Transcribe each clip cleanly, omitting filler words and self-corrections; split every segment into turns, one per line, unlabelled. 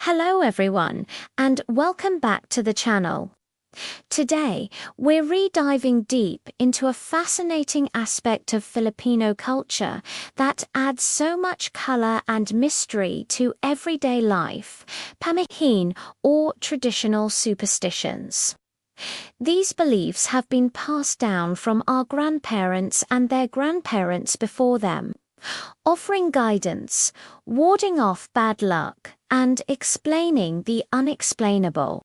Hello everyone, and welcome back to the channel. Today, we're re-diving deep into a fascinating aspect of Filipino culture that adds so much color and mystery to everyday life, pamahiin or traditional superstitions. These beliefs have been passed down from our grandparents and their grandparents before them, offering guidance, warding off bad luck, and explaining the unexplainable.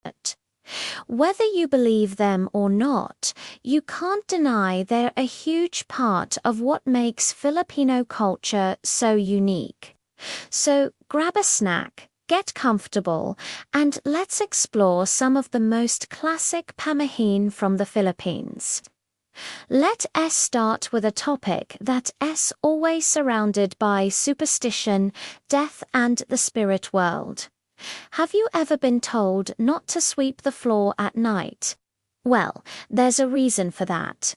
Whether you believe them or not, you can't deny they're a huge part of what makes Filipino culture so unique. So grab a snack, get comfortable, and let's explore some of the most classic pamahiin from the Philippines. Let us start with a topic that is always surrounded by superstition, death, and the spirit world. Have you ever been told not to sweep the floor at night? Well, there's a reason for that.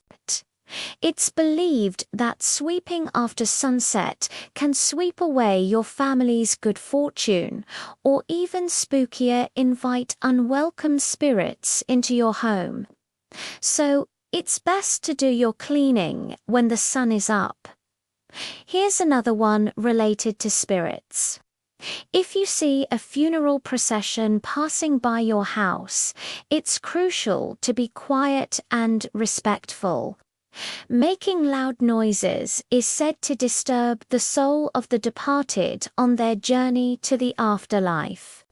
It's believed that sweeping after sunset can sweep away your family's good fortune, or even spookier, invite unwelcome spirits into your home. So, it's best to do your cleaning when the sun is up. Here's another one related to spirits. If you see a funeral procession passing by your house, it's crucial to be quiet and respectful. Making loud noises is said to disturb the soul of the departed on their journey to the afterlife.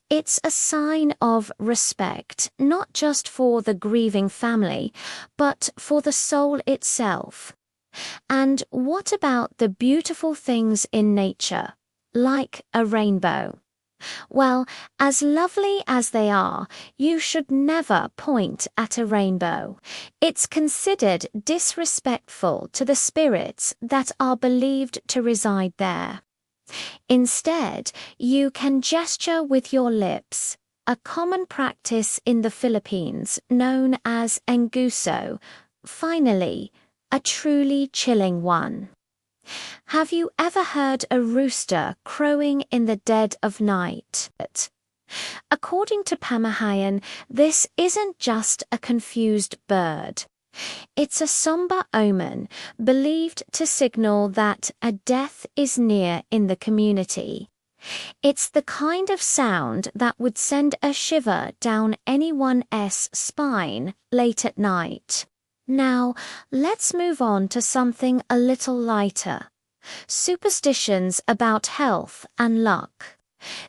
It's a sign of respect, not just for the grieving family, but for the soul itself. And what about the beautiful things in nature, like a rainbow? Well, as lovely as they are, you should never point at a rainbow. It's considered disrespectful to the spirits that are believed to reside there. Instead, you can gesture with your lips, a common practice in the Philippines known as engguso. Finally, a truly chilling one. Have you ever heard a rooster crowing in the dead of night? According to Pamahiin, this isn't just a confused bird. It's a somber omen believed to signal that a death is near in the community. It's the kind of sound that would send a shiver down anyone's spine late at night. Now, let's move on to something a little lighter. Superstitions about health and luck.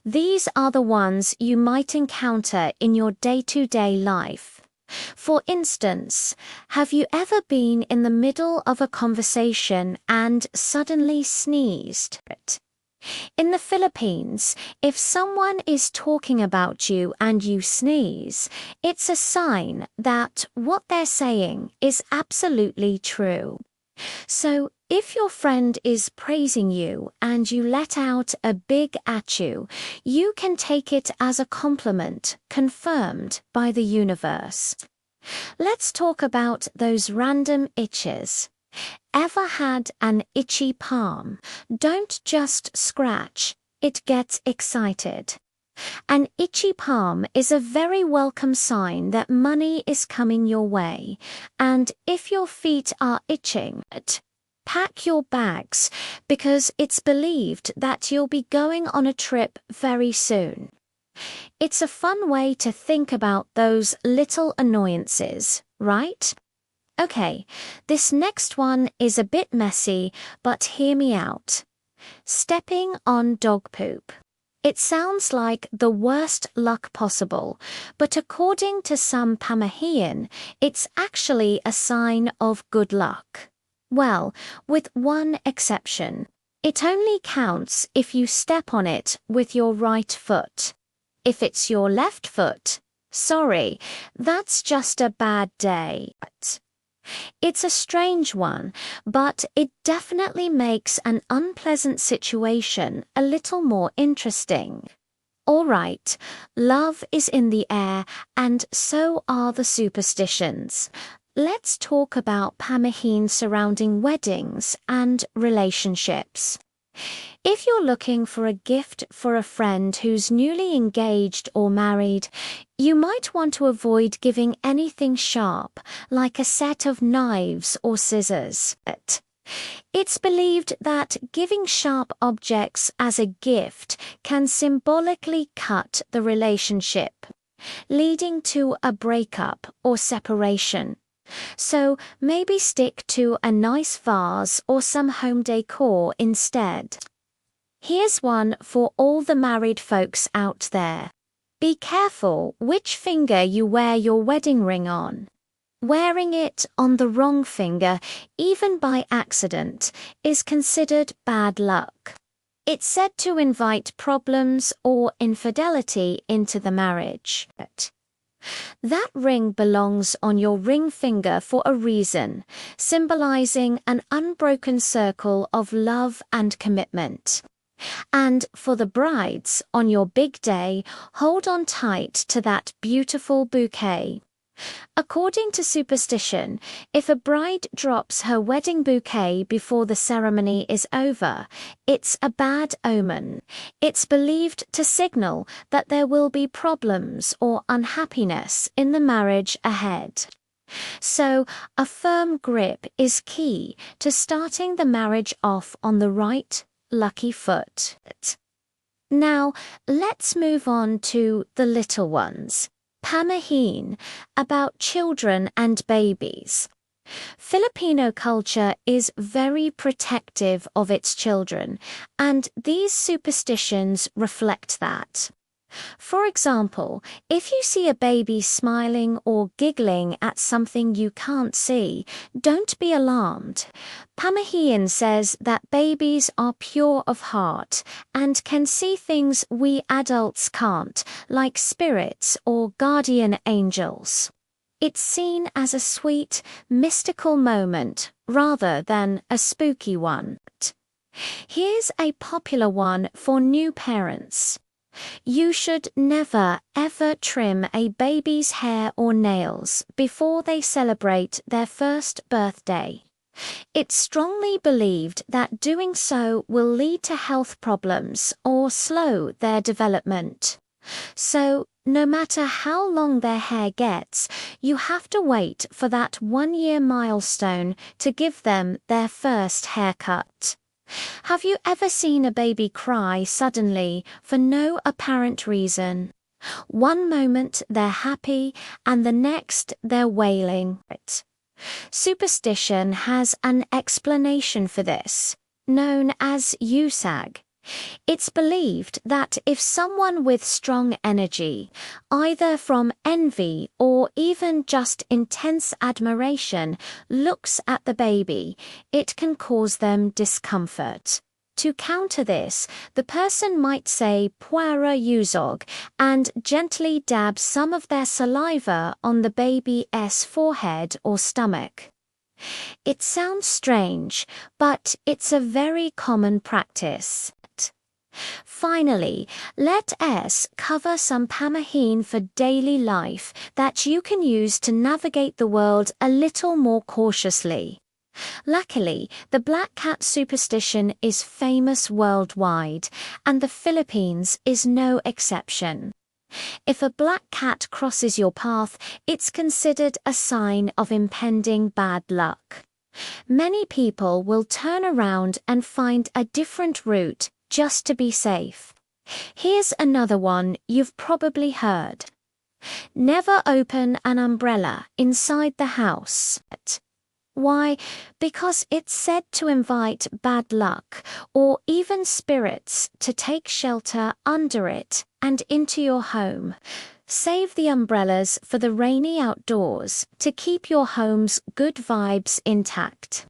These are the ones you might encounter in your day-to-day life. For instance, have you ever been in the middle of a conversation and suddenly sneezed? In the Philippines, if someone is talking about you and you sneeze, it's a sign that what they're saying is absolutely true. So, if your friend is praising you and you let out a big achoo, you can take it as a compliment confirmed by the universe. Let's talk about those random itches. Ever had an itchy palm? Don't just scratch, it gets excited. An itchy palm is a very welcome sign that money is coming your way, and if your feet are itching, pack your bags because it's believed that you'll be going on a trip very soon. It's a fun way to think about those little annoyances, right? Okay, this next one is a bit messy, but hear me out. Stepping on dog poop. It sounds like the worst luck possible, but according to some Pamahiin, it's actually a sign of good luck. Well, with one exception. It only counts if you step on it with your right foot. If it's your left foot, sorry, that's just a bad day. It's a strange one, but it definitely makes an unpleasant situation a little more interesting. All right, love is in the air, and so are the superstitions. Let's talk about pamahiin surrounding weddings and relationships. If you're looking for a gift for a friend who's newly engaged or married, you might want to avoid giving anything sharp, like a set of knives or scissors. It's believed that giving sharp objects as a gift can symbolically cut the relationship, leading to a breakup or separation. So maybe stick to a nice vase or some home decor instead. Here's one for all the married folks out there. Be careful which finger you wear your wedding ring on. Wearing it on the wrong finger, even by accident, is considered bad luck. It's said to invite problems or infidelity into the marriage. That ring belongs on your ring finger for a reason, symbolizing an unbroken circle of love and commitment. And for the brides, on your big day, hold on tight to that beautiful bouquet. According to superstition, if a bride drops her wedding bouquet before the ceremony is over, it's a bad omen. It's believed to signal that there will be problems or unhappiness in the marriage ahead. So, a firm grip is key to starting the marriage off on the right, lucky foot. Now, let's move on to the little ones. Pamahiin, about children and babies. Filipino culture is very protective of its children, and these superstitions reflect that. For example, if you see a baby smiling or giggling at something you can't see, don't be alarmed. Pamahiin says that babies are pure of heart and can see things we adults can't, like spirits or guardian angels. It's seen as a sweet, mystical moment rather than a spooky one. Here's a popular one for new parents. You should never, ever trim a baby's hair or nails before they celebrate their first birthday. It's strongly believed that doing so will lead to health problems or slow their development. So, no matter how long their hair gets, you have to wait for that 1-year milestone to give them their first haircut. Have you ever seen a baby cry suddenly for no apparent reason? One moment they're happy and the next they're wailing. Superstition has an explanation for this, known as usag. It's believed that if someone with strong energy, either from envy or even just intense admiration, looks at the baby, it can cause them discomfort. To counter this, the person might say puara usog and gently dab some of their saliva on the baby's forehead or stomach. It sounds strange, but it's a very common practice. Finally, let us cover some pamahiin for daily life that you can use to navigate the world a little more cautiously. Luckily, the black cat superstition is famous worldwide, and the Philippines is no exception. If a black cat crosses your path, it's considered a sign of impending bad luck. Many people will turn around and find a different route just to be safe. Here's another one you've probably heard. Never open an umbrella inside the house. Why? Because it's said to invite bad luck or even spirits to take shelter under it and into your home. Save the umbrellas for the rainy outdoors to keep your home's good vibes intact.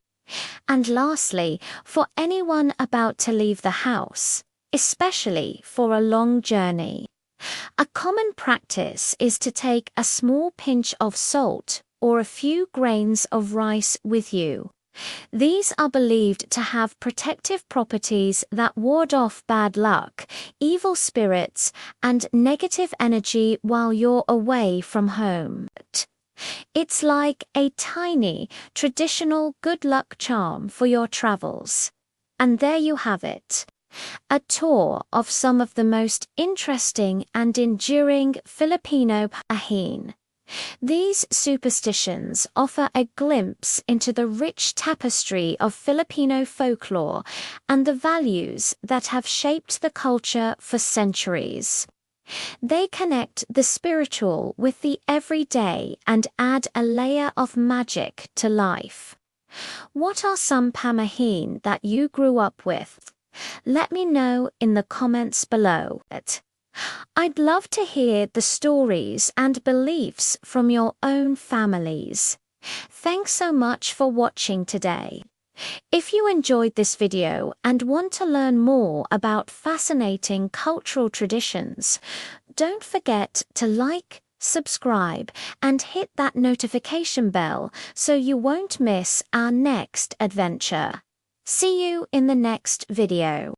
And lastly, for anyone about to leave the house, especially for a long journey, a common practice is to take a small pinch of salt or a few grains of rice with you. These are believed to have protective properties that ward off bad luck, evil spirits, and negative energy while you're away from home. It's like a tiny, traditional good luck charm for your travels. And there you have it. A tour of some of the most interesting and enduring Filipino pamahiin. These superstitions offer a glimpse into the rich tapestry of Filipino folklore and the values that have shaped the culture for centuries. They connect the spiritual with the everyday and add a layer of magic to life. What are some pamahiin that you grew up with? Let me know in the comments below. I'd love to hear the stories and beliefs from your own families. Thanks so much for watching today. If you enjoyed this video and want to learn more about fascinating cultural traditions, don't forget to like, subscribe, and hit that notification bell so you won't miss our next adventure. See you in the next video.